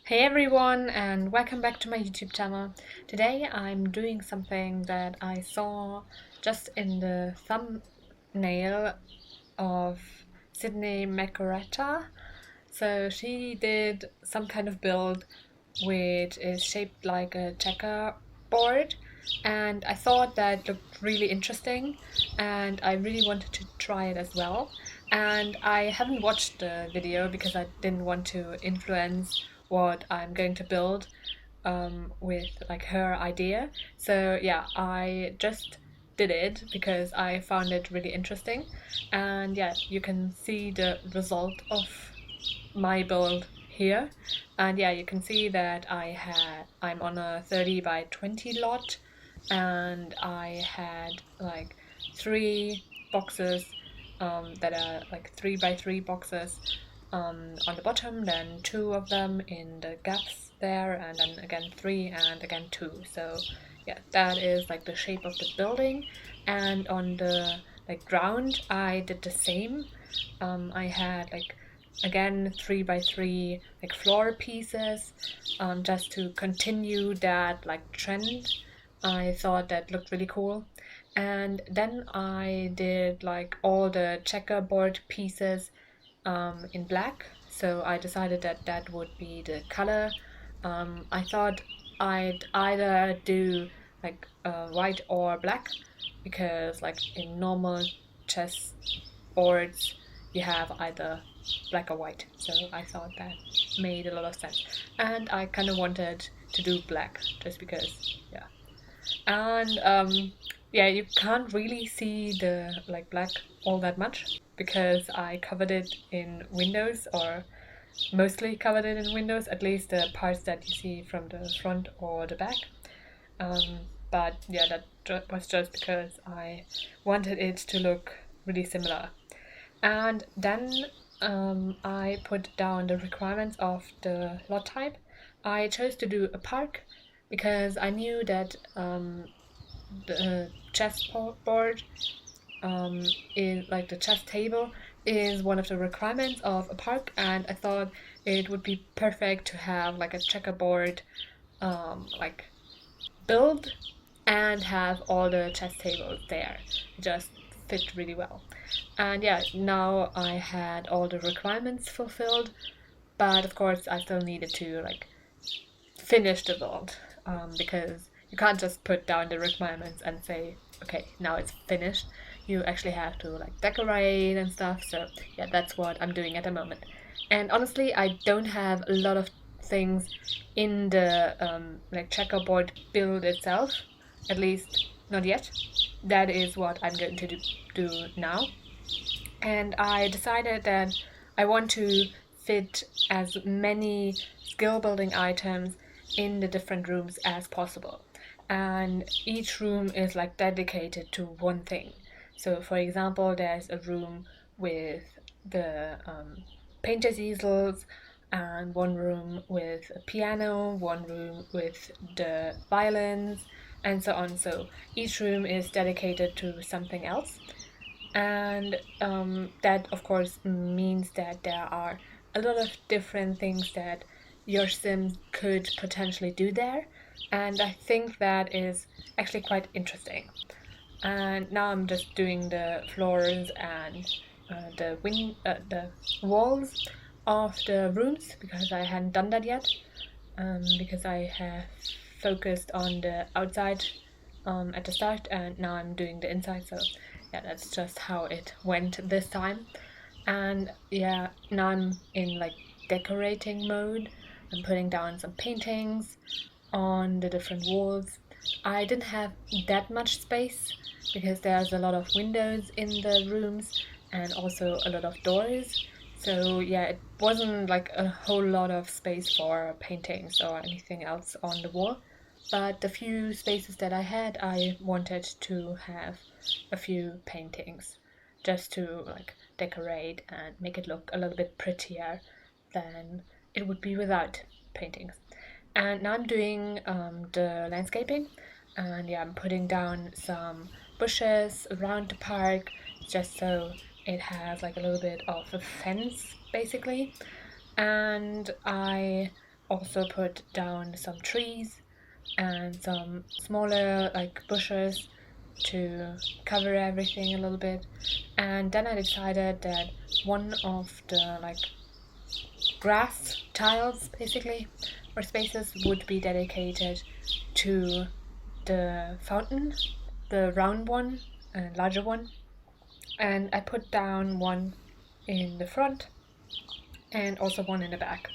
Hey everyone, and welcome back to my YouTube channel. Today I'm doing something that I saw just in the thumbnail of Sydney Macoretta. So she did some kind of build which is shaped like a checkerboard, and I thought that looked really interesting and I really wanted to try it as well. And I haven't watched the video because I didn't want to influence what I'm going to build with like her idea. So yeah, I just did it because I found it really interesting, and yeah, you can see the result of my build here. And yeah, you can see that I'm on a 30 by 20 lot, and I had like three boxes that are like 3 by 3 boxes on the bottom, then two of them in the gaps there, and then again three and again two. So yeah, that is like the shape of the building. And on the like ground I did the same. I had like again 3 by 3 like floor pieces, just to continue that like trend. I thought that looked really cool. And then I did like all the checkerboard pieces in black. So I decided that that would be the color. I thought I'd either do like white or black, because like in normal chess boards you have either black or white. So I thought that made a lot of sense. And I kind of wanted to do black just because, yeah. And yeah, you can't really see the like black all that much because I covered it in windows, or mostly covered it in windows, at least the parts that you see from the front or the back. Um, but yeah, that was just because I wanted it to look really similar. And then I put down the requirements of the lot type. I chose to do a park because I knew that the chessboard is like the chess table is one of the requirements of a park, and I thought it would be perfect to have like a checkerboard like build and have all the chess tables there. It just fit really well. And yeah, now I had all the requirements fulfilled, but of course I still needed to like finish the build, because you can't just put down the requirements and say, okay, now it's finished. You actually have to like decorate and stuff. So yeah, that's what I'm doing at the moment. And honestly, I don't have a lot of things in the like checkerboard build itself, at least not yet. That is what I'm going to do now. And I decided that I want to fit as many skill building items in the different rooms as possible. And each room is like dedicated to one thing. So, for example, there's a room with the painter's easels, and one room with a piano, one room with the violins, and so on. So each room is dedicated to something else. And that of course means that there are a lot of different things that your sim could potentially do there, and I think that is actually quite interesting. And now I'm just doing the floors and the walls of the rooms because I hadn't done that yet, because I have focused on the outside at the start, and now I'm doing the inside. So yeah, that's just how it went this time. And yeah, now I'm in like decorating mode. I'm putting down some paintings on the different walls. I didn't have that much space because there's a lot of windows in the rooms and also a lot of doors. So yeah, it wasn't like a whole lot of space for paintings or anything else on the wall. But the few spaces that I had, I wanted to have a few paintings just to like decorate and make it look a little bit prettier than it would be without paintings. And now I'm doing the landscaping, and yeah, I'm putting down some bushes around the park just so it has like a little bit of a fence basically. And I also put down some trees and some smaller like bushes to cover everything a little bit. And then I decided that one of the like grass tiles basically or spaces would be dedicated to the fountain, the round one, larger one. And I put down one in the front and also one in the back.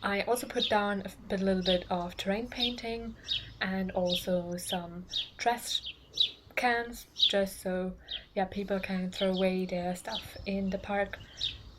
I also put down a little bit of terrain painting and also some trash cans, just so people can throw away their stuff in the park.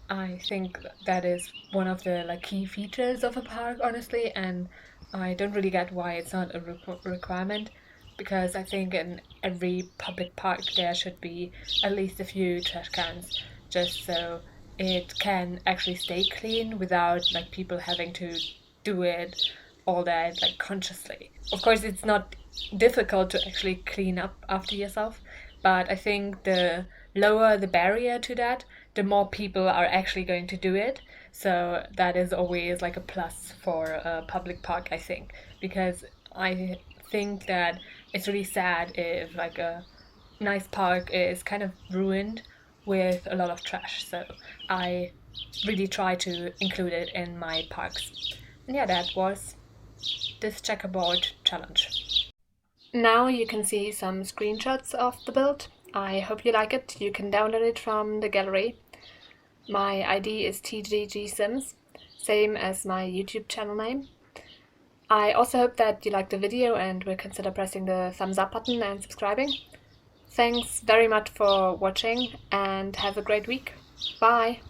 I think that is one of the like key features of a park, honestly, and I don't really get why it's not a requirement, because I think in every public park there should be at least a few trash cans, just so it can actually stay clean without like people having to do it all that like consciously. Of course, it's not difficult to actually clean up after yourself, but I think the lower the barrier to that, the more people are actually going to do it. So that is always like a plus for a public park, I think, because I think that it's really sad if like a nice park is kind of ruined with a lot of trash. So I really try to include it in my parks. And yeah, that was this checkerboard challenge. Now you can see some screenshots of the build. I hope you like it. You can download it from the gallery. My ID is TGGSims, same as my YouTube channel name. I also hope that you liked the video and will consider pressing the thumbs up button and subscribing. Thanks very much for watching and have a great week. Bye!